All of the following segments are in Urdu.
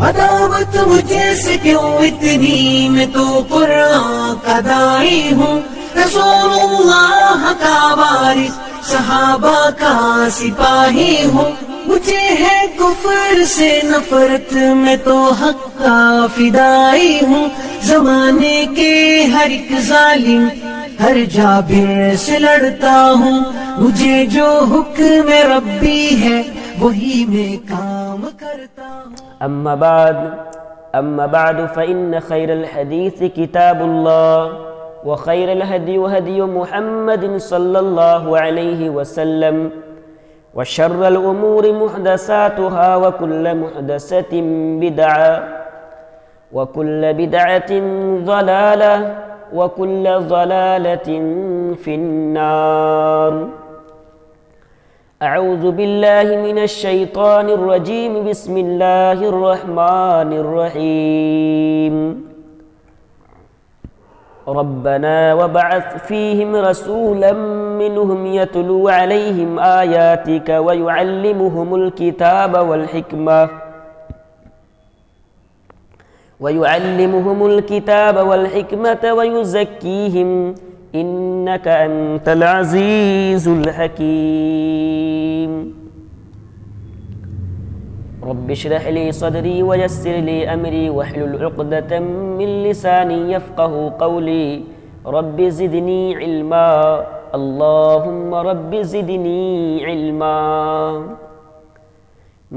عداوت مجھے سے کیوں اتنی، میں تو قرآن کا داعی ہوں، رسول اللہ کا وارث، صحابہ کا سپاہی ہوں، مجھے ہے کفر سے نفرت، میں تو حق کا فدائی ہوں، زمانے کے ہر ایک ظالم ہر جابر سے لڑتا ہوں، مجھے جو حکم ربی ہے وہی میں کام کرتا ہوں۔ أما بعد فإن خير الحديث كتاب الله وخير الهدي هدي محمد صلى الله عليه وسلم وشر الأمور محدثاتها وكل محدثة بدعة وكل بدعة ضلالة وكل ضلالة في النار۔ اعوذ باللہ من الشیطان الرجیم، بسم اللہ الرحمن الرحیم۔ ربنا وابعث فیہم رسولا منہم یتلو علیہم آیاتک ویعلمہم الکتاب والحکمة ویزکیہم انک انت العزیز الحکیم۔ رب اشرح لی صدری ویسر لی امری واحلل عقدۃ من لسانی یفقہوا قولی، رب زدنی علما، اللہم رب زدنی علما۔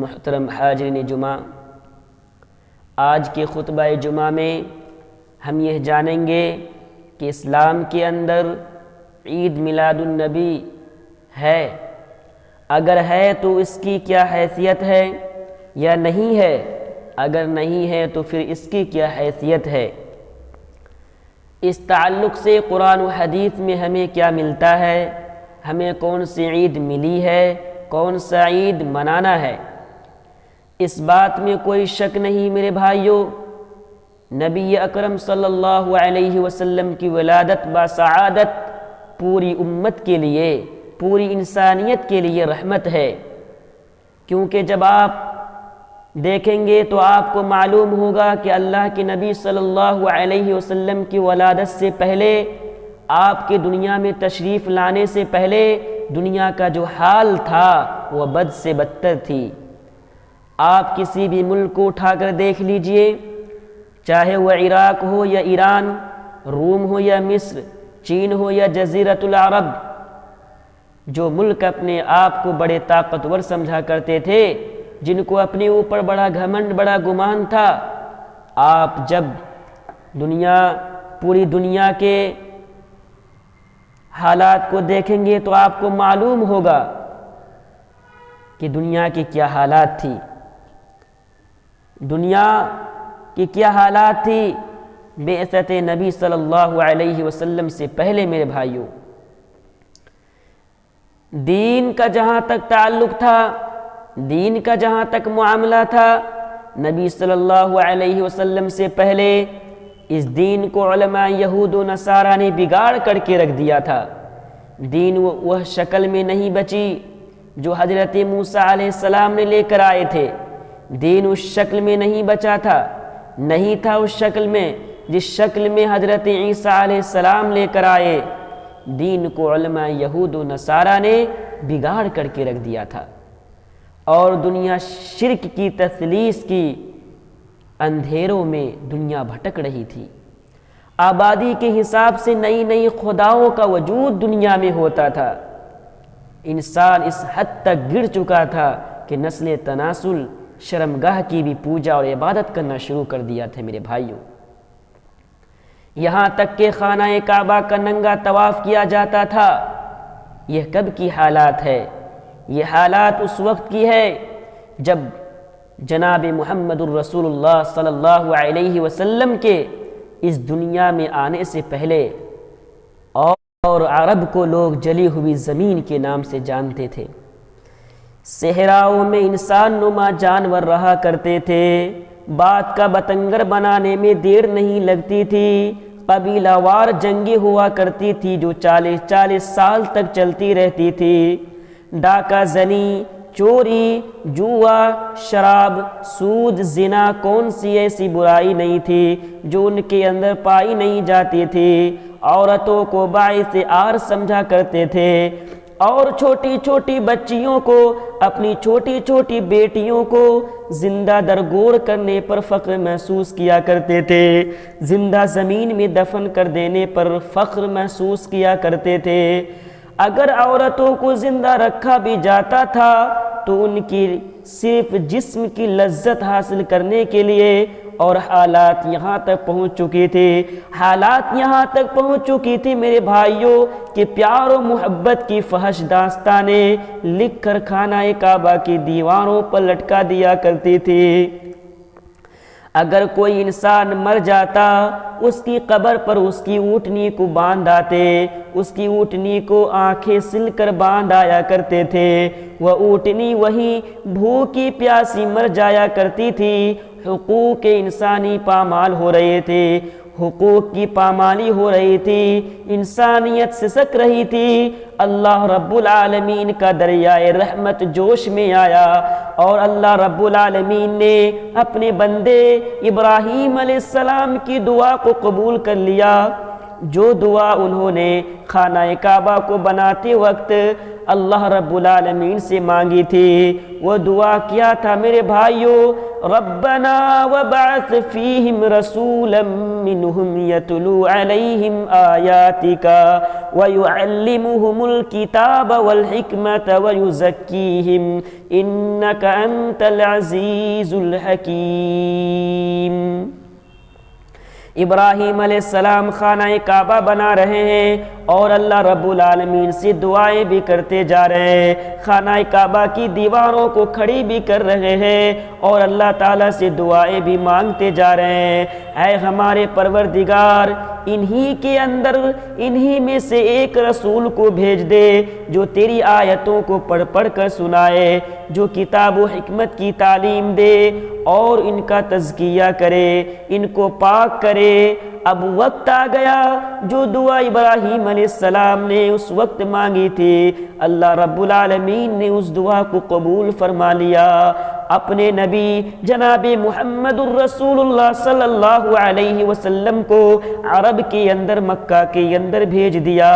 محترم حاضرین جمعہ، آج کے خطبہ جمعہ میں ہم یہ جانیں گے کہ اسلام کے اندر عید میلاد النبی ہے، اگر ہے تو اس کی کیا حیثیت ہے یا نہیں ہے، اگر نہیں ہے تو پھر اس کی کیا حیثیت ہے، اس تعلق سے قرآن و حدیث میں ہمیں کیا ملتا ہے، ہمیں کون سی عید ملی ہے، کون سا عید منانا ہے۔ اس بات میں کوئی شک نہیں میرے بھائیوں، نبی اکرم صلی اللہ علیہ وسلم کی ولادت بسعادت پوری امت کے لیے، پوری انسانیت کے لیے رحمت ہے، کیونکہ جب آپ دیکھیں گے تو آپ کو معلوم ہوگا کہ اللہ کے نبی صلی اللہ علیہ وسلم کی ولادت سے پہلے، آپ کے دنیا میں تشریف لانے سے پہلے دنیا کا جو حال تھا وہ بد سے بدتر تھی۔ آپ کسی بھی ملک کو اٹھا کر دیکھ لیجئے، چاہے وہ عراق ہو یا ایران، روم ہو یا مصر، چین ہو یا جزیرۃ العرب، جو ملک اپنے آپ کو بڑے طاقتور سمجھا کرتے تھے، جن کو اپنے اوپر بڑا گھمنڈ، بڑا گمان تھا، آپ جب پوری دنیا کے حالات کو دیکھیں گے تو آپ کو معلوم ہوگا کہ دنیا کی کیا حالات تھی، دنیا کہ کیا حالات تھی بعثت نبی صلی اللہ علیہ وسلم سے پہلے۔ میرے بھائیوں، دین کا جہاں تک تعلق تھا، دین کا جہاں تک معاملہ تھا، نبی صلی اللہ علیہ وسلم سے پہلے اس دین کو علماء یہود و نصارہ نے بگاڑ کر کے رکھ دیا تھا۔ دین وہ شکل میں نہیں بچی جو حضرت موسیٰ علیہ السلام نے لے کر آئے تھے، دین اس شکل میں نہیں بچا تھا، نہیں تھا اس شکل میں جس شکل میں حضرت عیسیٰ علیہ السلام لے کر آئے۔ دین کو علماء یہود و نصارہ نے بگاڑ کر کے رکھ دیا تھا، اور دنیا شرک کی تثلیث کی اندھیروں میں دنیا بھٹک رہی تھی۔ آبادی کے حساب سے نئی نئی خداؤں کا وجود دنیا میں ہوتا تھا۔ انسان اس حد تک گر چکا تھا کہ نسل تناسل شرمگاہ کی بھی پوجا اور عبادت کرنا شروع کر دیا تھا۔ میرے بھائیوں، یہاں تک کہ خانہ کعبہ کا ننگا طواف کیا جاتا تھا۔ یہ کب کی حالات ہے؟ یہ حالات اس وقت کی ہے جب جناب محمد الرسول اللہ صلی اللہ علیہ وسلم کے اس دنیا میں آنے سے پہلے اور عرب کو لوگ جلی ہوئی زمین کے نام سے جانتے تھے۔ صحراؤں میں انسان نما جانور رہا کرتے تھے، بات کا بتنگر بنانے میں دیر نہیں لگتی تھی، قبیلہ وار جنگیں ہوا کرتی تھی جو 40 سال تک چلتی رہتی تھی، ڈاکہ زنی، چوری، جوا، شراب، سود، زنا کون سی ایسی برائی نہیں تھی جو ان کے اندر پائی نہیں جاتی تھی۔ عورتوں کو باعث عار سمجھا کرتے تھے اور چھوٹی چھوٹی بچیوں کو، اپنی چھوٹی چھوٹی بیٹیوں کو زندہ درگور کرنے پر فخر محسوس کیا کرتے تھے، زندہ زمین میں دفن کر دینے پر فخر محسوس کیا کرتے تھے۔ اگر عورتوں کو زندہ رکھا بھی جاتا تھا تو ان کی صرف جسم کی لذت حاصل کرنے کے لیے، اور حالات یہاں تک پہنچ چکی تھی، حالات یہاں تک پہنچ چکی تھی میرے بھائیوں کہ پیار و محبت کی فحش داستانیں لکھ کر خانہ کعبہ کی دیواروں پر لٹکا دیا کرتی تھی۔ اگر کوئی انسان مر جاتا، اس کی قبر پر اس کی اونٹنی کو باندھ آتے، اس کی اونٹنی کو آنکھیں سل کر باندھ آیا کرتے تھے، وہ اونٹنی وہیں بھوکی پیاسی مر جایا کرتی تھی۔ حقوق انسانی پامال ہو رہے تھے، حقوق کی پامالی ہو رہی تھی، انسانیت سسک رہی تھی۔ اللہ رب العالمین کا دریائے رحمت جوش میں آیا اور اللہ رب العالمین نے اپنے بندے ابراہیم علیہ السلام کی دعا کو قبول کر لیا۔ جو دعا انہوں نے خانہ کعبہ کو بناتے وقت اللہ رب العالمین سے مانگی تھی، وہ دعا کیا تھا میرے بھائیوں؟ ربنا وبعث فیہم رسولا منہم یتلو علیہم آیاتک ویعلمہم الکتاب والحکمت ویزکیہم انک انت العزیز الحکیم۔ ابراہیم علیہ السلام خانہ کعبہ بنا رہے ہیں اور اللہ رب العالمین سے دعائیں بھی کرتے جا رہے ہیں، خانہ کعبہ کی دیواروں کو کھڑی بھی کر رہے ہیں اور اللہ تعالیٰ سے دعائیں بھی مانگتے جا رہے ہیں۔ اے ہمارے پروردگار، انہی کے اندر، انہی میں سے ایک رسول کو بھیج دے جو تیری آیتوں کو پڑھ پڑھ کر سنائے، جو کتاب و حکمت کی تعلیم دے اور ان کا تزکیہ کرے، ان کو پاک کرے۔ اب وقت آ گیا جو دعا ابراہیم علیہ السلام نے اس وقت مانگی تھی، اللہ رب العالمین نے اس دعا کو قبول فرما لیا۔ اپنے نبی جناب محمد الرسول اللہ صلی اللہ علیہ وسلم کو عرب کے اندر، مکہ کے اندر بھیج دیا۔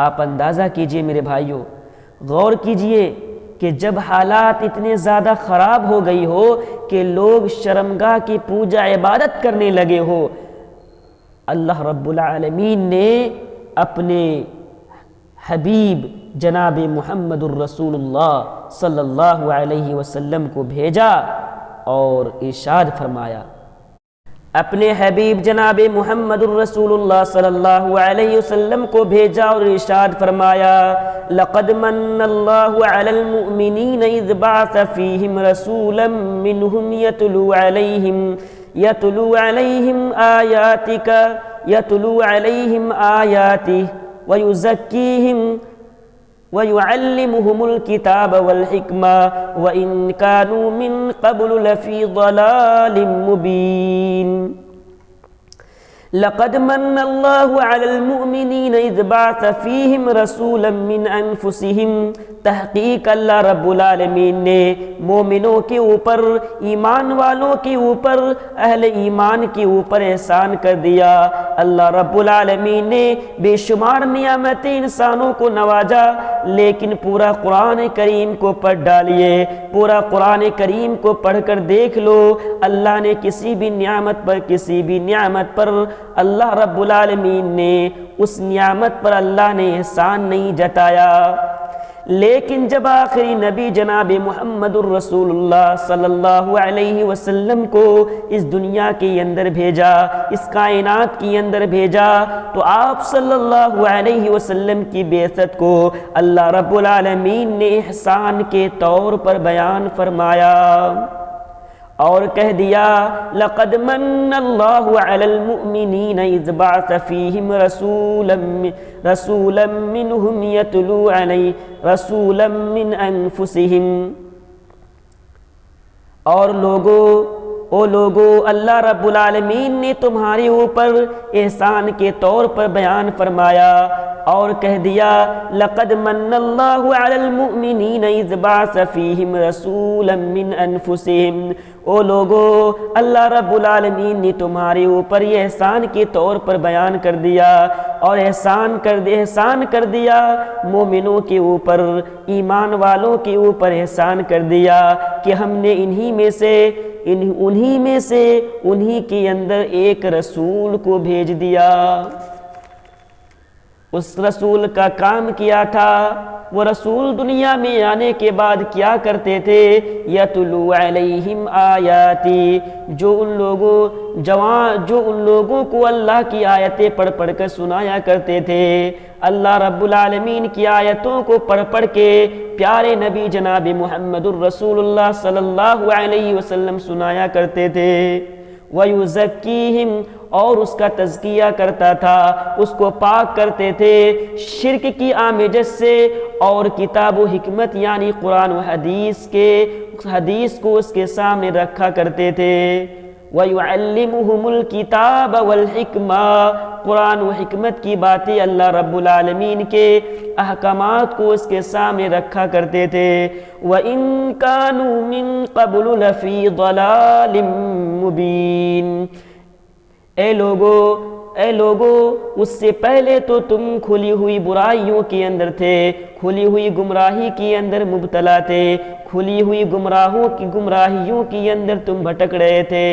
آپ اندازہ کیجئے میرے بھائیوں، غور کیجئے کہ جب حالات اتنے زیادہ خراب ہو گئی ہو کہ لوگ شرمگاہ کی پوجا عبادت کرنے لگے ہو، اللہ رب العالمین نے اپنے حبیب جناب محمد الرسول اللہ صلی اللہ علیہ وسلم کو بھیجا اور ارشاد فرمایا، اپنے حبیب جناب محمد الرسول اللہ صلی اللہ علیہ وسلم کو بھیجا اور ارشاد فرمایا، لقد من اللہ علی المؤمنین اذ بعث فیہم رسولا منہم یتلو علیہم آیاتہ ویزکیہم وَيُعَلِّمُهُمُ الْكِتَابَ وَالْحِكْمَةَ وَإِن كَانُوا مِن قَبْلُ لَفِي ضَلَالٍ مُبِينٍ۔ لقد من اللہ علی المؤمنین اذ بعث فیہم رسولا من انفسہم، تحقیق اللہ رب العالمین نے مومنوں کے اوپر، ایمان والوں کے اوپر، اہل ایمان کے اوپر احسان کر دیا۔ اللہ رب العالمین نے بے شمار نعمتیں انسانوں کو نوازا، لیکن پورا قرآن کریم کو پڑھ ڈالیے، پورا قرآن کریم کو پڑھ کر دیکھ لو، اللہ نے کسی بھی نعمت پر اللہ رب العالمین نے اس نعمت پر اللہ نے احسان نہیں جتایا۔ لیکن جب آخری نبی جناب محمد الرسول اللہ صلی اللہ علیہ وسلم کو اس دنیا کے اندر بھیجا، اس کائنات کے اندر بھیجا، تو آپ صلی اللہ علیہ وسلم کی بعثت کو اللہ رب العالمین نے احسان کے طور پر بیان فرمایا اور کہہ دیا، لقد من اللہ علی المؤمنین اذ بعث فیہم رسولا منہم یتلو علیہم رسولا من انفسہم۔ اور لوگوں، او لوگو اللہ رب العالمین نے تمہارے اوپر احسان کے طور پر بیان فرمایا اور کہہ دیا لقد من اللہ علی المؤمنین اذ بعث فیہم رسولا من انفسہم، او لوگو اللہ رب العالمین نے تمہارے اوپر یہ احسان کے طور پر بیان کر دیا اور احسان کر دیا مومنوں کے اوپر، ایمان والوں کے اوپر احسان کر دیا کہ ہم نے انہی کے اندر ایک رسول کو بھیج دیا۔ اس رسول کا کام کیا تھا، وہ رسول دنیا میں آنے کے بعد کیا کرتے تھے؟ یتلو علیہم آیاتی، جو ان لوگوں کو اللہ کی آیتیں پڑھ کر سنایا کرتے تھے، اللہ رب العالمین کی آیتوں کو پڑھ کے پیارے نبی جناب محمد الرسول اللہ صلی اللہ علیہ وسلم سنایا کرتے تھے۔ وَيُزَكِّيهِمْ، اور اس کا تزکیہ کرتا تھا، اس کو پاک کرتے تھے شرک کی آمیزش سے، اور کتاب و حکمت یعنی قرآن و حدیث کو اس کے سامنے رکھا کرتے تھے۔ وَيُعَلِّمُهُمُ الْكِتَابَ وَالْحِكْمَةَ، قرآن و حکمت کی باتیں اللہ رب العالمین کے احکامات کو اس کے سامنے رکھا کرتے تھے۔ وَإِن كَانُوا مِن قَبْلُ لَفِي ضَلَالٍ مُبِينٍ، اے لوگو اس سے پہلے تو تم کھلی ہوئی برائیوں کے اندر تھے، کھلی ہوئی گمراہی کے اندر مبتلا تھے، کھلی ہوئی گمراہیوں کے اندر تم بھٹک رہے تھے۔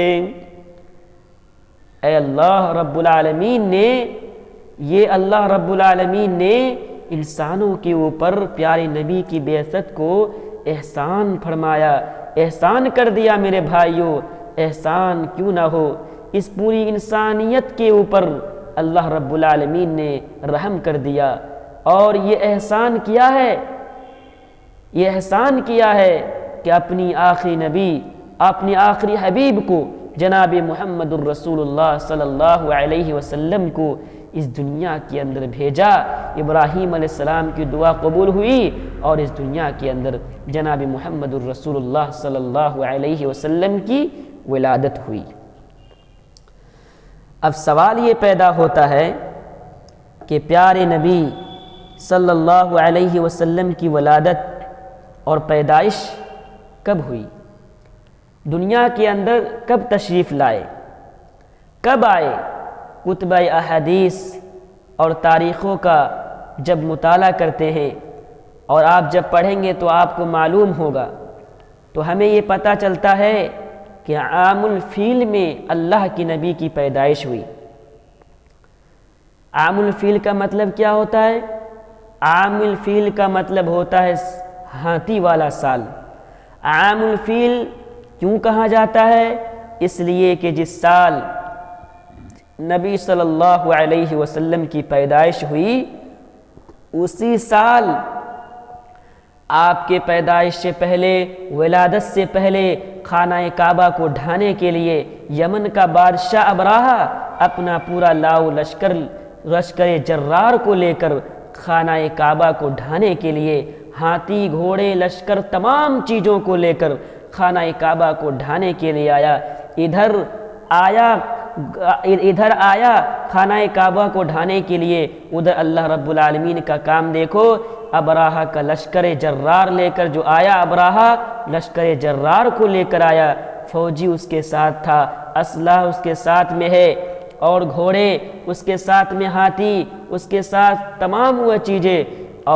اے اللہ رب العالمین نے انسانوں کے اوپر پیارے نبی کی بعثت کو احسان فرمایا، احسان کر دیا۔ میرے بھائیوں، احسان کیوں نہ ہو، اس پوری انسانیت کے اوپر اللہ رب العالمین نے رحم کر دیا، اور یہ احسان کیا ہے کہ اپنی آخری نبی، اپنی آخری حبیب کو جناب محمد الرسول اللہ صلی اللہ علیہ وسلم کو اس دنیا کے اندر بھیجا۔ ابراہیم علیہ السلام کی دعا قبول ہوئی اور اس دنیا کے اندر جناب محمد الرسول اللہ صلی اللہ علیہ وسلم کی ولادت ہوئی۔ اب سوال یہ پیدا ہوتا ہے کہ پیارے نبی صلی اللہ علیہ وسلم کی ولادت اور پیدائش کب ہوئی؟ دنیا کے اندر کب تشریف لائے؟ کب آئے؟ کتب احادیث اور تاریخوں کا جب مطالعہ کرتے ہیں اور آپ جب پڑھیں گے تو آپ کو معلوم ہوگا، تو ہمیں یہ پتہ چلتا ہے کہ عام الفیل میں اللہ کی نبی کی پیدائش ہوئی۔ عام الفیل کا مطلب کیا ہوتا ہے؟ عام الفیل کا مطلب ہوتا ہے ہاتھی والا سال۔ عام الفیل کیوں کہا جاتا ہے؟ اس لیے کہ جس سال نبی صلی اللہ علیہ وسلم کی پیدائش ہوئی، اسی سال آپ کے پیدائش سے پہلے، ولادت سے پہلے، خانہ کعبہ کو ڈھانے کے لیے یمن کا بادشاہ ابراہا اپنا پورا لاؤ لشکر جرار کو لے کر خانہ کعبہ کو ڈھانے کے لیے، ہاتھی، گھوڑے، لشکر، تمام چیزوں کو لے کر خانہ کعبہ کو ڈھانے کے لیے آیا۔ ادھر آیا خانہ کعبہ کو ڈھانے کے لیے، ادھر اللہ رب العالمین کا کام دیکھو، ابراہا کا لشکر جرار لے کر جو آیا، ابراہا لشکر جرار کو لے کر آیا، فوجی اس کے ساتھ تھا، اسلحہ اس کے ساتھ میں ہے، اور گھوڑے اس کے ساتھ میں، ہاتھی اس کے ساتھ، تمام وہ چیزیں،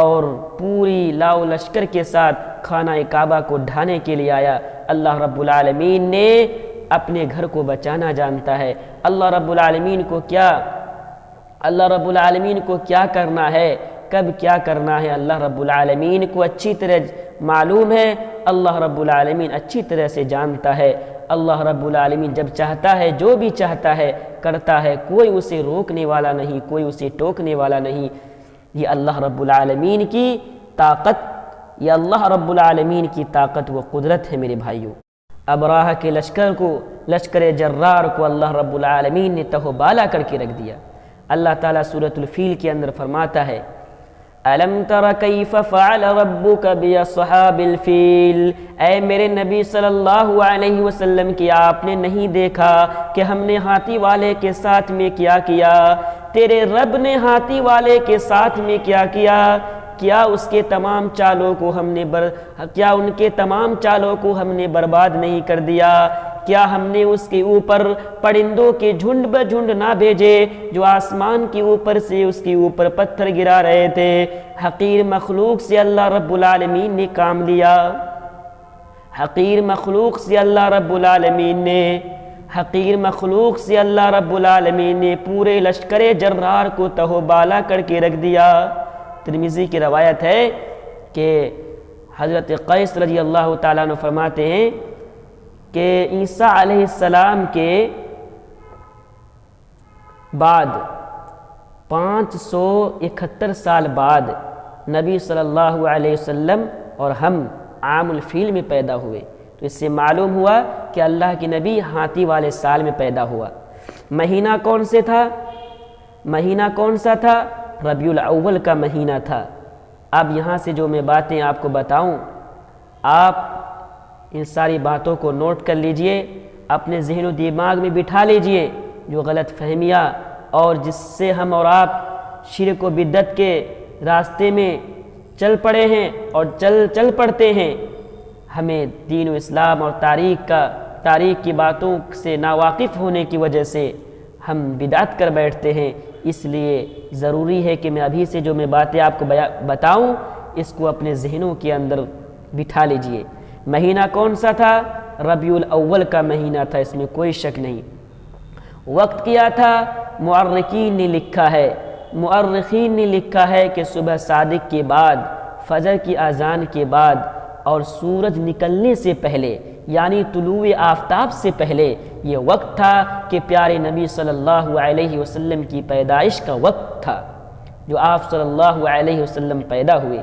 اور پوری لاؤ لشکر کے ساتھ خانہ کعبہ کو ڈھانے کے لیے آیا۔ اللہ رب العالمین نے اپنے گھر کو بچانا جانتا ہے۔ اللہ رب العالمین کو کیا کرنا ہے، کب کیا کرنا ہے، اللہ رب العالمین کو اچھی طرح معلوم ہے، اللہ رب العالمین اچھی طرح سے جانتا ہے۔ اللہ رب العالمین جب چاہتا ہے، جو بھی چاہتا ہے کرتا ہے، کوئی اسے روکنے والا نہیں، کوئی اسے ٹوکنے والا نہیں۔ یہ اللہ رب العالمین کی طاقت، یہ اللہ رب العالمین کی طاقت و قدرت ہے میرے بھائیوں۔ ابراہا کے لشکر جرار کو اللہ رب العالمین نے تہو بالا کر کے رکھ دیا۔ اللہ تعالیٰ سورۃ الفیل کے اندر فرماتا ہے الم تر کیف فعل ربک باصحاب الفیل، اے میرے نبی صلی اللہ علیہ وسلم کی آپ نے نہیں دیکھا کہ ہم نے ہاتھی والے کے ساتھ میں کیا کیا؟ تیرے رب نے ہاتھی والے کے ساتھ میں کیا کیا؟ کیا اس کے تمام چالوں کو کیا ان کے تمام چالوں کو ہم نے برباد نہیں کر دیا؟ کیا ہم نے اس کے اوپر پرندوں کے جھنڈ بجھنڈ نہ بھیجے جو آسمان کے اوپر سے اس کے اوپر پتھر گرا رہے تھے؟ حقیر مخلوق سے اللہ رب العالمین نے کام لیا، حقیر مخلوق سے اللہ رب العالمین نے پورے لشکر جرار کو تہو بالا کر کے رکھ دیا۔ ترمذی کی روایت ہے کہ حضرت قیس رضی اللہ تعالیٰ عنہ فرماتے ہیں کہ عیسیٰ علیہ السلام کے بعد 571 سال بعد نبی صلی اللہ علیہ وسلم اور ہم عام الفیل میں پیدا ہوئے، تو اس سے معلوم ہوا کہ اللہ کے نبی ہاتھی والے سال میں پیدا ہوا۔ مہینہ کون سا تھا؟ ربیع الاول کا مہینہ تھا۔ اب یہاں سے جو میں باتیں آپ کو بتاؤں، آپ ان ساری باتوں کو نوٹ کر لیجئے، اپنے ذہن و دماغ میں بٹھا لیجئے۔ جو غلط فہمیاں اور جس سے ہم اور آپ شرک و بدعت کے راستے میں چل پڑے ہیں اور چل پڑتے ہیں، ہمیں دین و اسلام اور تاریخ کی باتوں سے ناواقف ہونے کی وجہ سے ہم بدعت کر بیٹھتے ہیں۔ اس لیے ضروری ہے کہ میں ابھی سے جو میں باتیں آپ کو بتاؤں اس کو اپنے ذہنوں کے اندر بٹھا لیجئے۔ مہینہ کون سا تھا؟ ربیع الاول کا مہینہ تھا، اس میں کوئی شک نہیں۔ وقت کیا تھا؟ مؤرخین نے لکھا ہے کہ صبح صادق کے بعد، فجر کی اذان کے بعد اور سورج نکلنے سے پہلے، یعنی طلوع آفتاب سے پہلے یہ وقت تھا کہ پیارے نبی صلی اللہ علیہ وسلم کی پیدائش کا وقت تھا، جو آپ صلی اللہ علیہ وسلم پیدا ہوئے۔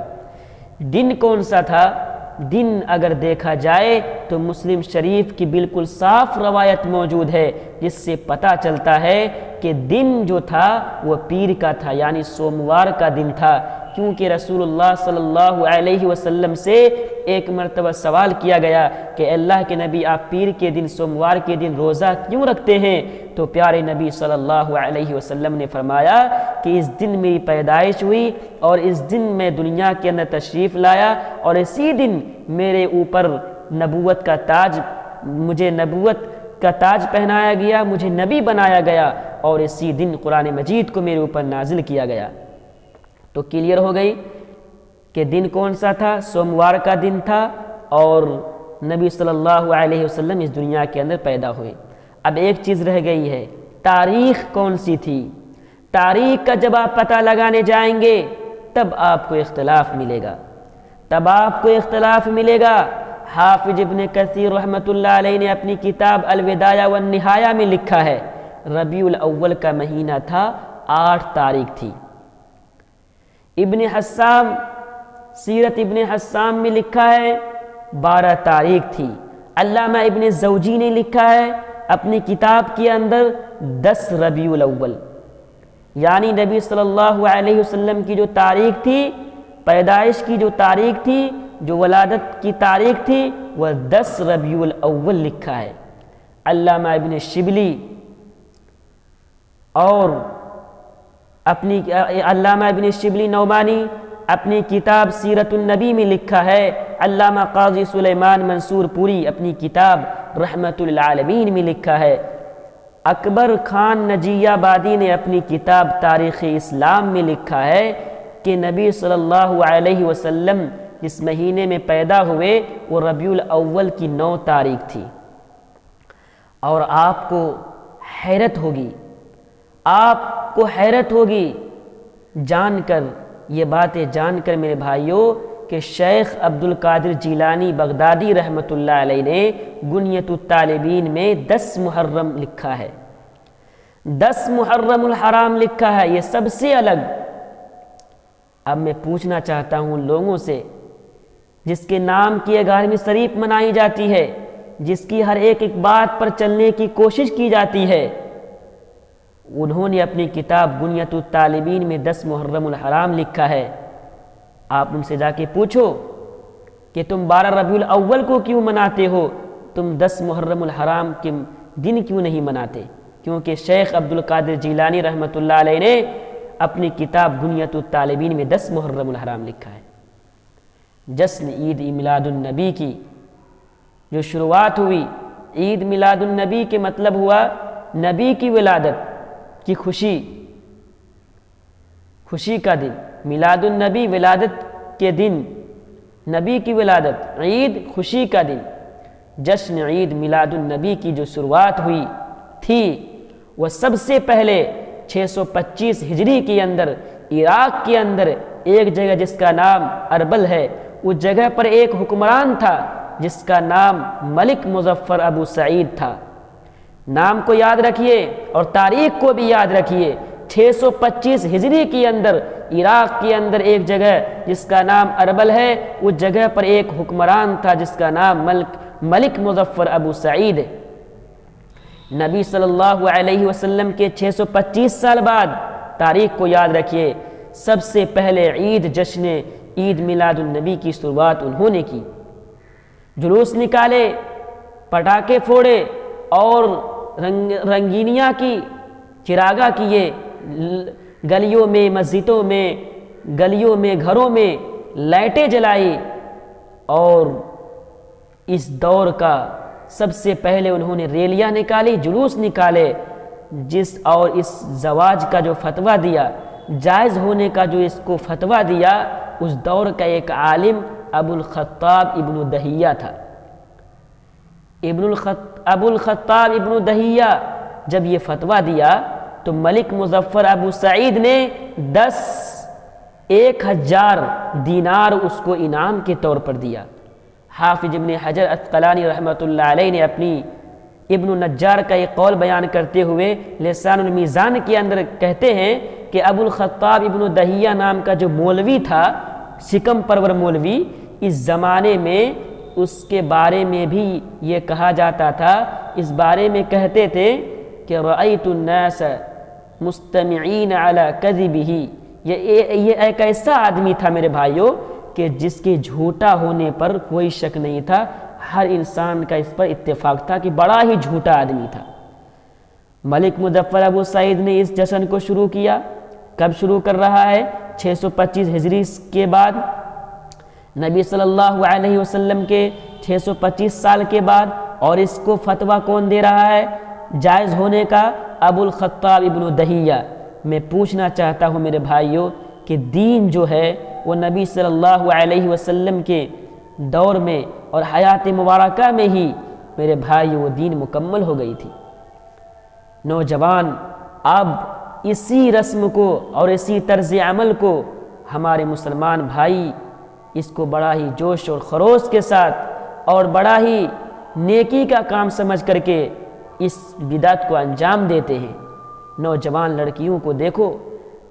دن کون سا تھا؟ دن اگر دیکھا جائے تو مسلم شریف کی بالکل صاف روایت موجود ہے جس سے پتہ چلتا ہے کہ دن جو تھا وہ پیر کا تھا، یعنی سوموار کا دن تھا، کیونکہ رسول اللہ صلی اللہ علیہ وسلم سے ایک مرتبہ سوال کیا گیا کہ اللہ کے نبی آپ پیر کے دن، سوموار کے دن روزہ کیوں رکھتے ہیں؟ تو پیارے نبی صلی اللہ علیہ وسلم نے فرمایا کہ اس دن میری پیدائش ہوئی اور اس دن میں دنیا کے اندر تشریف لایا اور اسی دن میرے اوپر مجھے نبوت کا تاج پہنایا گیا، مجھے نبی بنایا گیا اور اسی دن قرآن مجید کو میرے اوپر نازل کیا گیا۔ تو کلیئر ہو گئی کہ دن کون سا تھا؟ سوموار کا دن تھا اور نبی صلی اللہ علیہ وسلم اس دنیا کے اندر پیدا ہوئے۔ اب ایک چیز رہ گئی ہے، تاریخ کون سی تھی؟ تاریخ کا جب آپ پتہ لگانے جائیں گے تب آپ کو اختلاف ملے گا۔ حافظ ابن کثیر رحمۃ اللہ علیہ نے اپنی کتاب الودایہ والنہایہ میں لکھا ہے ربیع الاول کا مہینہ تھا، 8 تاریخ تھی۔ ابن حسام، سیرت ابن حسام میں لکھا ہے 12 تاریخ تھی۔ علامہ ابن زوجی نے لکھا ہے اپنی کتاب کے اندر 10 ربیع الاول، یعنی نبی صلی اللہ علیہ وسلم کی جو تاریخ تھی، پیدائش کی جو تاریخ تھی، جو ولادت کی تاریخ تھی، وہ 10 ربیع الاول لکھا ہے۔ علامہ ابن شبلی اور علامہ ابن شبلی نعمانی اپنی کتاب سیرت النبی میں لکھا ہے، علامہ قاضی سلیمان منصور پوری اپنی کتاب رحمت للعالمین میں لکھا ہے، اکبر خان نجی آبادی نے اپنی کتاب تاریخ اسلام میں لکھا ہے کہ نبی صلی اللہ علیہ وسلم جس مہینے میں پیدا ہوئے وہ ربیع الاول کی 9 تاریخ تھی۔ اور آپ کو حیرت ہوگی یہ باتیں جان کر میرے بھائیوں کہ شیخ عبد القادر جیلانی بغدادی رحمۃ اللہ علیہ نے غنیۃ الطالبین میں 10 محرم لکھا ہے، 10 محرم الحرام لکھا ہے، یہ سب سے الگ۔ اب میں پوچھنا چاہتا ہوں ان لوگوں سے جس کے نام کی 11ویں شریف منائی جاتی ہے، جس کی ہر ایک بات پر چلنے کی کوشش کی جاتی ہے، انہوں نے اپنی کتاب غنیۃ الطالبین میں 10 محرم الحرام لکھا ہے، آپ ان سے جا کے پوچھو کہ تم 12 ربیع الاول کو کیوں مناتے ہو، تم 10 محرم الحرام کے دن کیوں نہیں مناتے؟ کیونکہ شیخ عبد القادر جیلانی رحمۃ اللہ علیہ نے اپنی کتاب بنیۃ الطالبین میں 10 محرم الحرام لکھا ہے۔ جشن عید میلاد النبی کی جو شروعات ہوئی، عید میلاد النبی کے مطلب ہوا نبی کی ولادت کی خوشی کا دن۔ میلاد النبی ولادت کے دن، نبی کی ولادت، عید خوشی کا دن۔ جشن عید میلاد النبی کی جو شروعات ہوئی تھی وہ سب سے پہلے 625 ہجری کے اندر عراق کے اندر ایک جگہ جس کا نام اربل ہے، اس جگہ پر ایک حکمران تھا جس کا نام ملک مظفر ابو سعید تھا۔ نام کو یاد رکھیے اور تاریخ کو بھی یاد رکھیے۔ 625 ہجری کے اندر عراق کے اندر ایک جگہ جس کا نام اربل ہے، اس جگہ پر ایک حکمران تھا جس کا نام ملک مظفر ابو سعید ہے۔ نبی صلی اللہ علیہ وسلم کے 625 سال بعد، تاریخ کو یاد رکھیے، سب سے پہلے جشن عید میلاد النبی کی شروعات انہوں نے کی۔ جلوس نکالے، پٹاخے پھوڑے اور رنگینیاں کی، چراغاں کیے، گلیوں میں، مسجدوں میں، گلیوں میں، گھروں میں لائٹیں جلائی، اور اس دور کا سب سے پہلے انہوں نے ریلیاں نکالی، جلوس نکالے، اور اس زواج کا جو فتویٰ دیا، جائز ہونے کا جو اس کو فتویٰ دیا، اس دور کا ایک عالم ابو الخطاب ابن دہیہ تھا۔ ابو الخطاب ابن دہیہ جب یہ فتویٰ دیا تو ملک مظفر ابو سعید نے 10,000 دینار اس کو انعام کے طور پر دیا۔ حافظ ابن حجر عسقلانی رحمۃ اللہ علیہ نے اپنی ابن النجار کا یہ قول بیان کرتے ہوئے لسان المیزان کے اندر کہتے ہیں کہ ابو الخطاب ابن دہیہ نام کا جو مولوی تھا، سکم پرور مولوی، اس زمانے میں اس کے بارے میں بھی یہ کہا جاتا تھا، اس بارے میں کہتے تھے کہ رأیت الناس مستمعین علی کذبہ، یہ ایک ایسا آدمی تھا میرے بھائیوں کہ جس کے جھوٹا ہونے پر کوئی شک نہیں تھا، ہر انسان کا اس پر اتفاق تھا کہ بڑا ہی جھوٹا آدمی تھا۔ ملک مظفر ابو سعید نے اس جشن کو شروع کیا۔ کب شروع کر رہا ہے؟ 625 ہجری کے بعد، نبی صلی اللہ علیہ وسلم کے 625 سال کے بعد، اور اس کو فتویٰ کون دے رہا ہے جائز ہونے کا؟ ابو الخطاب ابن دہیہ۔ میں پوچھنا چاہتا ہوں میرے بھائیوں کہ دین جو ہے وہ نبی صلی اللہ علیہ وسلم کے دور میں اور حیات مبارکہ میں ہی میرے بھائی وہ دین مکمل ہو گئی تھی۔ نوجوان اب اسی رسم کو اور اسی طرز عمل کو ہمارے مسلمان بھائی اس کو بڑا ہی جوش اور خروش کے ساتھ اور بڑا ہی نیکی کا کام سمجھ کر کے اس بدعت کو انجام دیتے ہیں۔ نوجوان لڑکیوں کو دیکھو،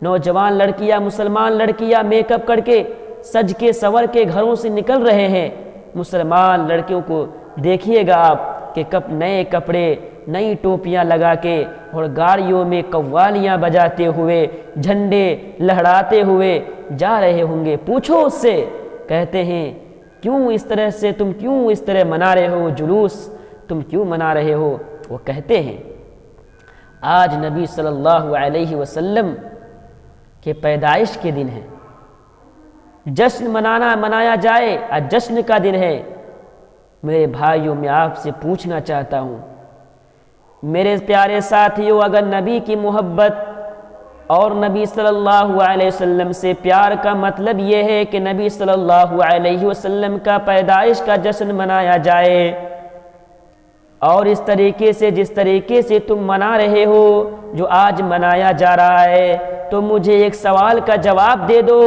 نوجوان لڑکیاں، مسلمان لڑکیاں میک اپ کر کے، سج کے سور کے گھروں سے نکل رہے ہیں۔ مسلمان لڑکیوں کو دیکھیے گا آپ کہ نئے کپڑے، نئی ٹوپیاں لگا کے اور گاڑیوں میں قوالیاں بجاتے ہوئے، جھنڈے لہراتے ہوئے جا رہے ہوں گے۔ پوچھو اس سے، کہتے ہیں کیوں اس طرح سے، تم کیوں اس طرح منا رہے ہو جلوس، تم کیوں منا رہے ہو؟ وہ کہتے ہیں آج نبی صلی اللہ علیہ وسلم کے پیدائش کے دن ہے، جشن منایا جائے، آج جشن کا دن ہے۔ میرے بھائیوں، میں آپ سے پوچھنا چاہتا ہوں میرے پیارے ساتھیوں، اگر نبی کی محبت اور نبی صلی اللہ علیہ وسلم سے پیار کا مطلب یہ ہے کہ نبی صلی اللہ علیہ وسلم کا پیدائش کا جشن منایا جائے، اور اس طریقے سے جس طریقے سے تم منا رہے ہو جو آج منایا جا رہا ہے، تو مجھے ایک سوال کا جواب دے دو،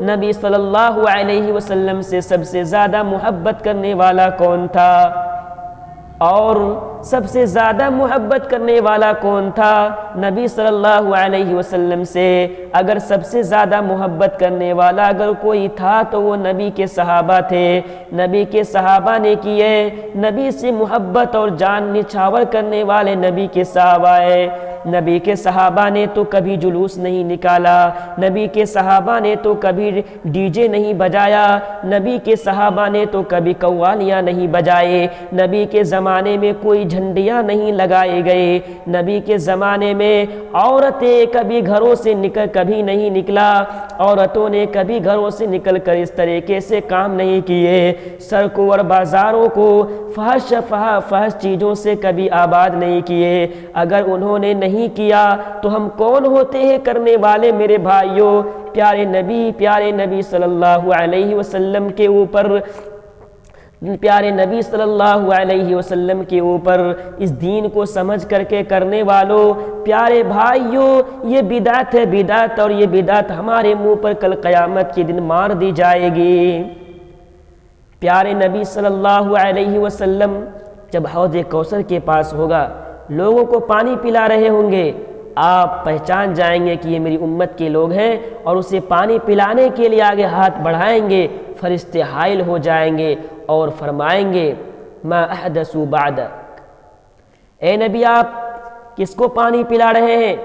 نبی صلی اللہ علیہ وسلم سے سب سے زیادہ محبت کرنے والا کون تھا؟ اور سب سے زیادہ محبت کرنے والا کون تھا نبی صلی اللہ علیہ وسلم سے؟ اگر سب سے زیادہ محبت کرنے والا اگر کوئی تھا تو وہ نبی کے صحابہ تھے۔ نبی کے صحابہ نے کیے، نبی سے محبت اور جان نچھاور کرنے والے نبی کے صحابہ ہیں۔ نبی کے صحابہ نے تو کبھی جلوس نہیں نکالا، نبی کے صحابہ نے تو کبھی ڈی جے نہیں بجایا، نبی کے صحابہ نے تو کبھی قوالیاں نہیں بجائے، نبی کے زمانے میں کوئی جھنڈیاں نہیں لگائے گئے، نبی کے زمانے میں عورتیں کبھی گھروں سے کبھی نہیں نکلا، عورتوں نے کبھی گھروں سے نکل کر اس طریقے سے کام نہیں کیے، سڑکوں اور بازاروں کو فحش چیزوں سے کبھی آباد نہیں کیے۔ اگر انہوں نے نہیں کیا تو ہم کون ہوتے ہیں کرنے والے؟ میرے بھائیوں، پیارے نبی صلی اللہ علیہ وسلم کے اوپر اس دین کو سمجھ کر کے کرنے والوں، پیارے بھائیوں، یہ بدعت ہے، بدعت، اور یہ بدعت ہمارے منہ پر کل قیامت کے دن مار دی جائے گی۔ پیارے نبی صلی اللہ علیہ وسلم جب حوض کوثر کے پاس ہوگا، لوگوں کو پانی پلا رہے ہوں گے، آپ پہچان جائیں گے کہ یہ میری امت کے لوگ ہیں، اور اسے پانی پلانے کے لیے آگے ہاتھ بڑھائیں گے، فرشتے حائل ہو جائیں گے اور فرمائیں گے ما احدثوا بعدک، اے نبی آپ کس کو پانی پلا رہے ہیں؟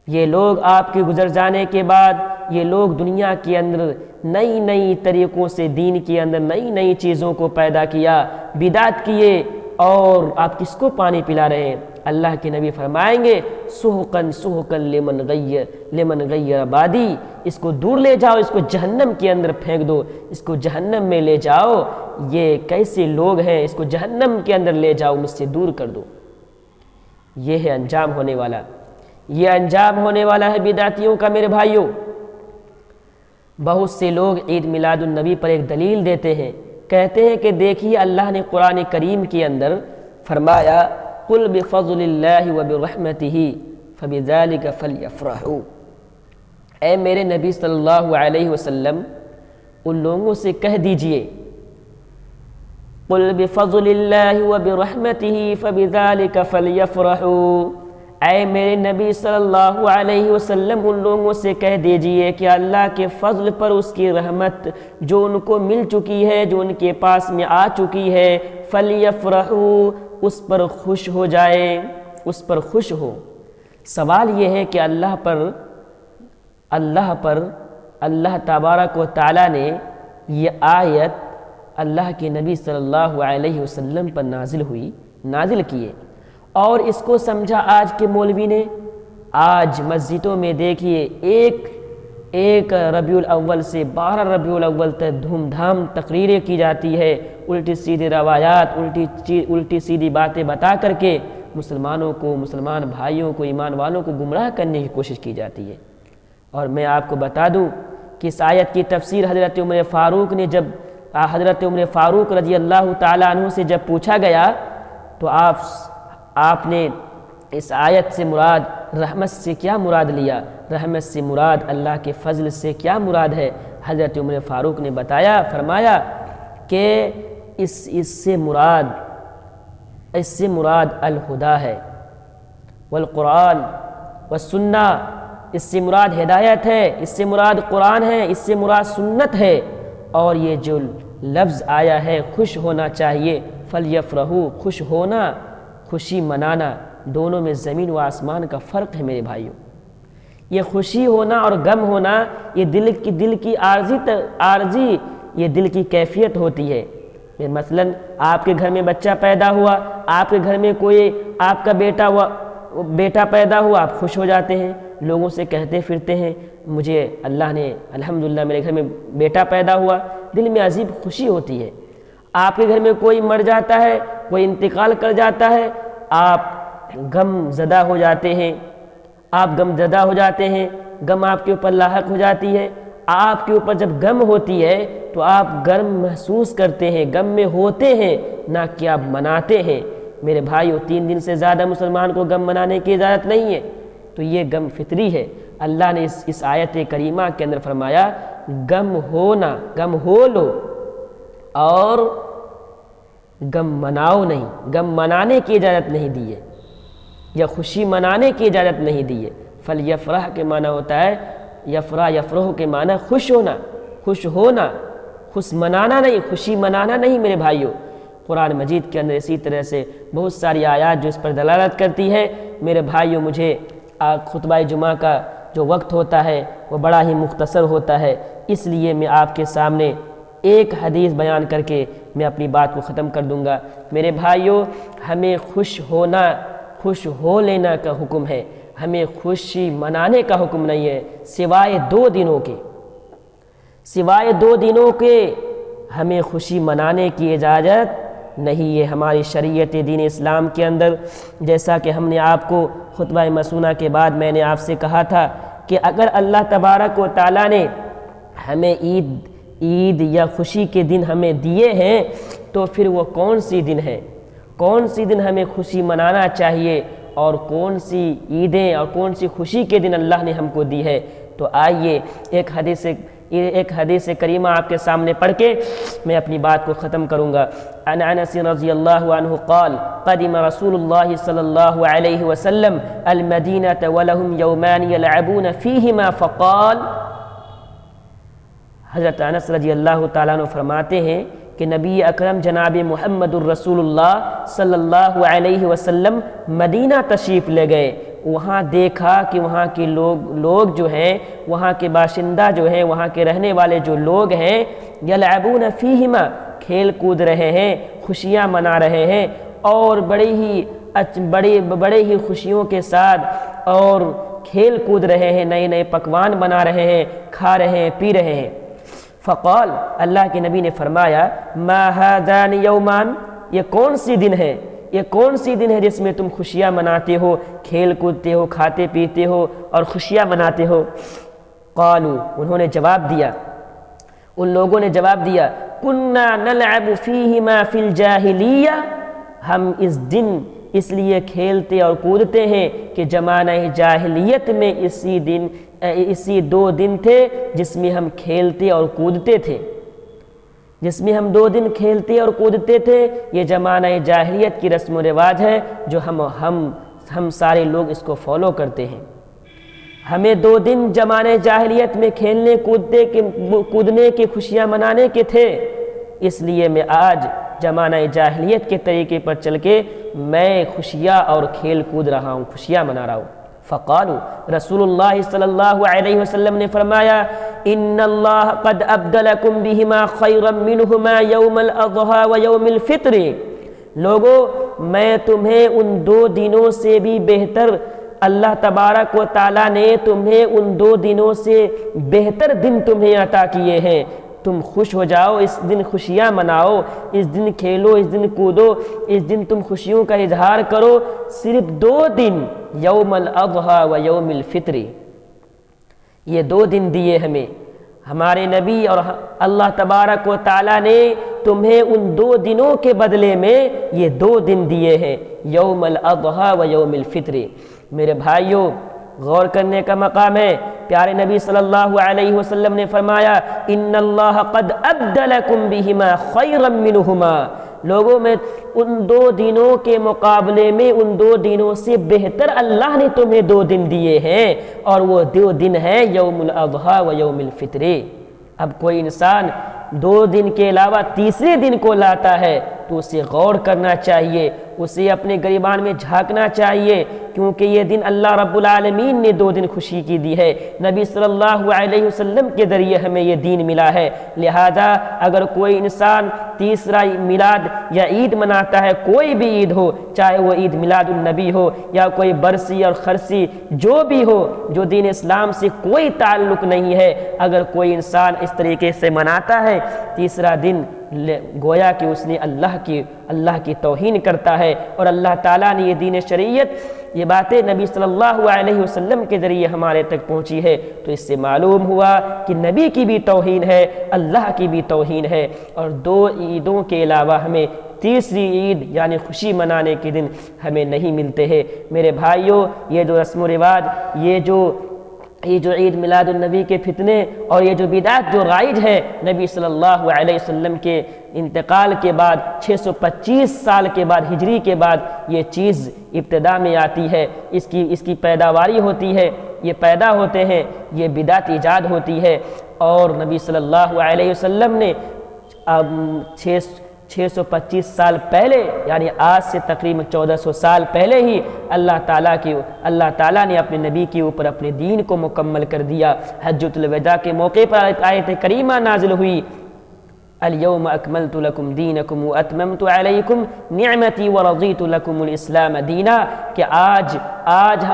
یہ لوگ آپ کے گزر جانے کے بعد، یہ لوگ دنیا کے اندر نئی طریقوں سے دین کے اندر نئی چیزوں کو پیدا کیا، بدعت کیے، اور آپ کس کو پانی پلا رہے ہیں؟ اللہ کے نبی فرمائیں گے سحقاً لمن غیر بادی، اس کو دور لے جاؤ، اس کو جہنم کے اندر پھینک دو، اس کو جہنم میں لے جاؤ، یہ کیسے لوگ ہیں، اس کو جہنم کے اندر لے جاؤ، مجھ سے دور کر دو۔ یہ ہے انجام ہونے والا، یہ انجام ہونے والا ہے بدعتیوں کا۔ میرے بھائیوں، بہت سے لوگ عید میلاد النبی پر ایک دلیل دیتے ہیں، کہتے ہیں کہ دیکھیے اللہ نے قرآن کریم کے اندر فرمایا قل بفضل اللہ وبرحمتہ فبذلک فلیفرحوا، اے میرے نبی صلی اللہ علیہ وسلم ان لوگوں سے کہہ دیجئے قل بفضل اللہ وبرحمتہ فبذلک فلیفرحوا، اے میرے نبی صلی اللہ علیہ وسلم ان لوگوں سے کہہ دیجئے کہ اللہ کے فضل پر، اس کی رحمت جو ان کو مل چکی ہے، جو ان کے پاس میں آ چکی ہے، فلیفرحوا، اس پر خوش ہو جائے، اس پر خوش ہو۔ سوال یہ ہے کہ اللہ تبارک و تعالیٰ نے یہ آیت اللہ کے نبی صلی اللہ علیہ وسلم پر نازل کیے، اور اس کو سمجھا آج کے مولوی نے۔ آج مسجدوں میں دیکھیے ایک ربیع الاول سے 12 ربیع الاول تک دھوم دھام تقریریں کی جاتی ہے، الٹی سیدھی روایات، الٹی سیدھی باتیں بتا کر کے مسلمانوں کو، مسلمان بھائیوں کو، ایمان والوں کو گمراہ کرنے کی کوشش کی جاتی ہے۔ اور میں آپ کو بتا دوں کہ اس آیت کی تفسیر حضرت عمر فاروق رضی اللہ تعالیٰ عنہ سے جب پوچھا گیا تو آپ نے اس آیت سے مراد رحمت سے کیا مراد لیا، رحمت سے مراد اللہ کے فضل سے کیا مراد ہے؟ حضرت عمر فاروق نے فرمایا کہ اس سے مراد الہدا ہے، والقرآن والسنہ، اس سے مراد ہدایت ہے، اس سے مراد قرآن ہے، اس سے مراد سنت ہے، اور یہ جو لفظ آیا ہے خوش ہونا چاہیے، فلیفرحوا، خوش ہونا، خوشی منانا، دونوں میں زمین و آسمان کا فرق ہے میرے بھائیوں۔ یہ خوشی ہونا اور غم ہونا یہ دل کی عارضی یہ دل کی کیفیت ہوتی ہے۔ مثلا آپ کے گھر میں بچہ پیدا ہوا، آپ کے گھر میں کوئی آپ کا بیٹا پیدا ہوا، آپ خوش ہو جاتے ہیں، لوگوں سے کہتے پھرتے ہیں مجھے اللہ نے الحمدللہ میرے گھر میں بیٹا پیدا ہوا، دل میں عجیب خوشی ہوتی ہے۔ آپ کے گھر میں کوئی مر جاتا ہے، کوئی انتقال کر جاتا ہے، آپ غم زدہ ہو جاتے ہیں، غم آپ کے اوپر لاحق ہو جاتی ہے۔ آپ کے اوپر جب غم ہوتی ہے تو آپ غم محسوس کرتے ہیں، غم میں ہوتے ہیں، نہ کہ آپ مناتے ہیں۔ میرے بھائیو، 3 دن سے زیادہ مسلمان کو غم منانے کی اجازت نہیں ہے، تو یہ غم فطری ہے۔ اللہ نے اس آیت کریمہ کے اندر فرمایا غم ہو لو اور غم مناؤ نہیں، غم منانے کی اجازت نہیں دی ہے، یا خوشی منانے کی اجازت نہیں دی ہے۔ فلیفرح کے معنی ہوتا ہے، یفرح کے معنی خوش ہونا، خوش منانا نہیں، خوشی منانا نہیں میرے بھائیوں۔ قرآن مجید کے اندر اسی طرح سے بہت ساری آیات جو اس پر دلالت کرتی ہے۔ میرے بھائیوں، مجھے خطبہ جمعہ کا جو وقت ہوتا ہے وہ بڑا ہی مختصر ہوتا ہے، اس لیے میں آپ کے سامنے ایک حدیث بیان کر کے میں اپنی بات کو ختم کر دوں گا۔ میرے بھائیوں، ہمیں خوش ہو لینا کا حکم ہے، ہمیں خوشی منانے کا حکم نہیں ہے، سوائے 2 دنوں کے ہمیں خوشی منانے کی اجازت نہیں ہے ہماری شریعت دین اسلام کے اندر۔ جیسا کہ ہم نے آپ کو خطبہ مسونہ کے بعد میں نے آپ سے کہا تھا کہ اگر اللہ تبارک و تعالیٰ نے ہمیں عید یا خوشی کے دن ہمیں دیے ہیں تو پھر وہ کون سی دن ہمیں خوشی منانا چاہیے، اور کون سی عیدیں اور کون سی خوشی کے دن اللہ نے ہم کو دی ہے۔ تو آئیے ایک حدیث کریمہ آپ کے سامنے پڑھ کے میں اپنی بات کو ختم کروں گا۔ عن انس رضی اللہ عنہ قال قدم رسول اللہ صلی اللہ علیہ وسلم المدینة ولهم یومان یلعبون فیہما فقال، حضرت انس رضی اللہ تعالیٰ عنہ فرماتے ہیں کہ نبی اکرم جناب محمد الرسول اللہ صلی اللہ علیہ وسلم مدینہ تشریف لے گئے۔ وہاں دیکھا کہ وہاں کے لوگ جو ہیں، وہاں کے باشندہ جو ہیں، وہاں کے رہنے والے جو لوگ ہیں، یلعبون فیہما، کھیل کود رہے ہیں، خوشیاں منا رہے ہیں، اور بڑے ہی خوشیوں کے ساتھ اور کھیل کود رہے ہیں، نئے نئے پکوان بنا رہے ہیں، کھا رہے ہیں، پی رہے ہیں۔ فقال، اللہ کے نبی نے فرمایا، ما ہذان یومان، یہ کون سی دن ہے جس میں تم خوشیاں مناتے ہو، کھیل کودتے ہو، کھاتے پیتے ہو اور خوشیاں مناتے ہو؟ قالوا، ان لوگوں نے جواب دیا کنا نلعب فیہما فی الجاہلیہ، ہم اس دن اس لیے کھیلتے اور کودتے ہیں کہ زمانہ جاہلیت میں اسی 2 دن تھے جس میں ہم کھیلتے اور کودتے تھے، یہ زمانہ جاہلیت کی رسم و رواج ہے جو ہم سارے لوگ اس کو فالو کرتے ہیں۔ ہمیں 2 دن زمانہ جاہلیت میں کھیلنے کودنے کے خوشیاں منانے کے تھے، اس لیے میں آج زمانہ جاہلیت کے طریقے پر چل کے میں خوشیاں اور کھیل کود رہا ہوں، خوشیاں منا رہا ہوں۔ فقالوا، رسول اللہ صلی اللہ علیہ وسلم نے فرمایا، ان اللہ قد ابدلکم بہما خیرا منہما یوم الاضحی و یوم الفطر، لوگو میں تمہیں ان 2 دنوں سے بھی بہتر، اللہ تبارک و تعالیٰ نے تمہیں ان 2 دنوں سے بہتر دن تمہیں عطا کیے ہیں، تم خوش ہو جاؤ، اس دن خوشیاں مناؤ، اس دن کھیلو، اس دن کودو، اس دن تم خوشیوں کا اظہار کرو۔ صرف 2 دن، یوم الاضحی و یوم الفطر، یہ 2 دن دیے ہمیں ہمارے نبی، اور اللہ تبارک و تعالیٰ نے تمہیں ان 2 دنوں کے بدلے میں یہ 2 دن دیے ہیں، یوم الاضحی و یوم الفطر۔ میرے بھائیوں، غور کرنے کا مقام ہے، پیارے نبی صلی اللہ علیہ وسلم نے فرمایا، ان اللہ قد ابدلکم بہما خیرا منہما، لوگوں میں ان 2 دنوں کے مقابلے میں ان 2 دنوں سے بہتر اللہ نے تمہیں 2 دن دیے ہیں، اور وہ 2 دن ہیں یوم الاضحی و یوم الفطر۔ اب کوئی انسان 2 دن کے علاوہ تیسرے دن کو لاتا ہے تو اسے غور کرنا چاہیے، اسے اپنے گریبان میں جھانکنا چاہیے، کیونکہ یہ دن اللہ رب العالمین نے 2 دن خوشی کی دی ہے، نبی صلی اللہ علیہ وسلم کے ذریعے ہمیں یہ دین ملا ہے۔ لہذا اگر کوئی انسان تیسرا میلاد یا عید مناتا ہے، کوئی بھی عید ہو، چاہے وہ عید میلاد النبی ہو یا کوئی برسی اور خرسی جو بھی ہو، جو دین اسلام سے کوئی تعلق نہیں ہے، اگر کوئی انسان اس طریقے سے مناتا ہے تیسرا دن، گویا کہ اس نے اللہ کی توہین کرتا ہے، اور اللہ تعالیٰ نے یہ دین شریعت، یہ باتیں نبی صلی اللہ علیہ وسلم کے ذریعے ہمارے تک پہنچی ہے، تو اس سے معلوم ہوا کہ نبی کی بھی توہین ہے، اللہ کی بھی توہین ہے، اور 2 عیدوں کے علاوہ ہمیں تیسری عید یعنی خوشی منانے کے دن ہمیں نہیں ملتے ہیں۔ میرے بھائیوں، یہ جو رسم و رواج، یہ جو عید میلاد النبی کے فتنے اور یہ جو بدعت جو رائج ہے، نبی صلی اللہ علیہ وسلم کے انتقال کے بعد 625 سال کے بعد ہجری کے بعد یہ چیز ابتدا میں آتی ہے، اس کی پیداواری ہوتی ہے، یہ پیدا ہوتے ہیں، یہ بدعت ایجاد ہوتی ہے، اور نبی صلی اللہ علیہ وسلم نے 625 سال پہلے، یعنی آج سے تقریباً 1400 سال پہلے ہی اللہ تعالیٰ نے اپنے نبی کے اوپر اپنے دین کو مکمل کر دیا۔ حجۃ الوداع کے موقع پر آیت کریمہ نازل ہوئی، اليوم اکملت لکم دینکم واتممت علیکم نعمتی ورضیت لکم الاسلام دینا، کہ آج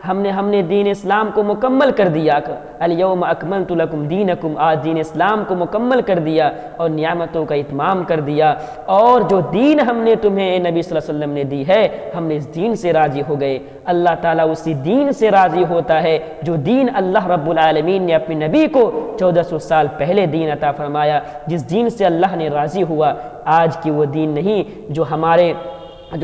ہم نے دین اسلام کو مکمل کر دیا۔ الیوم اکملت لکم دینکم، آج دین اسلام کو مکمل کر دیا اور نعمتوں کا اتمام کر دیا، اور جو دین ہم نے تمہیں اے نبی صلی اللہ علیہ وسلم نے دی ہے، ہم نے اس دین سے راضی ہو گئے۔ اللہ تعالیٰ اسی دین سے راضی ہوتا ہے جو دین اللہ رب العالمین نے اپنے نبی کو 1400 سال پہلے دین عطا فرمایا، جس دین سے اللہ نے راضی ہوا۔ آج کی وہ دین نہیں جو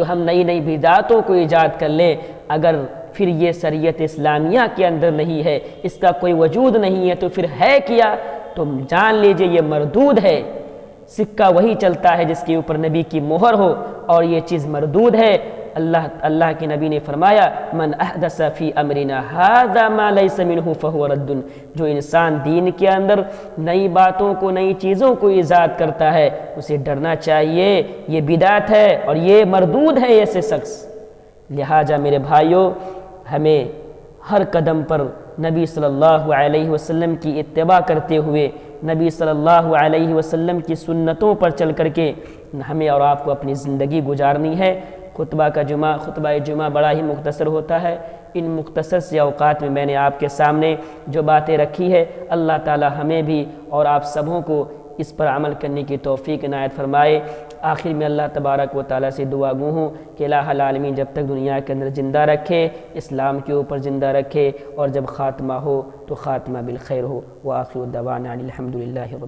ہم نئی بدعتوں کو ایجاد کر لیں، اگر پھر یہ شریعت اسلامیہ کے اندر نہیں ہے، اس کا کوئی وجود نہیں ہے، تو پھر ہے کیا؟ تو جان لیجئے یہ مردود ہے۔ سکہ وہی چلتا ہے جس کے اوپر نبی کی مہر ہو، اور یہ چیز مردود ہے۔ اللہ کے نبی نے فرمایا، من احدث فی امرنا ھذا ما لیس منہ فہو رد، جو انسان دین کے اندر نئی باتوں کو، نئی چیزوں کو ایجاد کرتا ہے، اسے ڈرنا چاہیے، یہ بدعت ہے اور یہ مردود ہے ایسے شخص۔ لہٰذا میرے بھائیوں، ہمیں ہر قدم پر نبی صلی اللہ علیہ وسلم کی اتباع کرتے ہوئے، نبی صلی اللہ علیہ وسلم کی سنتوں پر چل کر کے ہمیں اور آپ کو اپنی زندگی گزارنی ہے۔ خطبہ جمعہ بڑا ہی مختصر ہوتا ہے۔ ان مختصر سے اوقات میں نے آپ کے سامنے جو باتیں رکھی ہے، اللہ تعالی ہمیں بھی اور آپ سبوں کو اس پر عمل کرنے کی توفیق عنایت فرمائے۔ آخر میں اللہ تبارک و تعالیٰ سے دعا گو ہوں کہ الہ العالمین جب تک دنیا کے اندر زندہ رکھے، اسلام کے اوپر زندہ رکھے، اور جب خاتمہ ہو تو خاتمہ بالخیر ہو۔ وآخر دعوانا الحمدللہ رب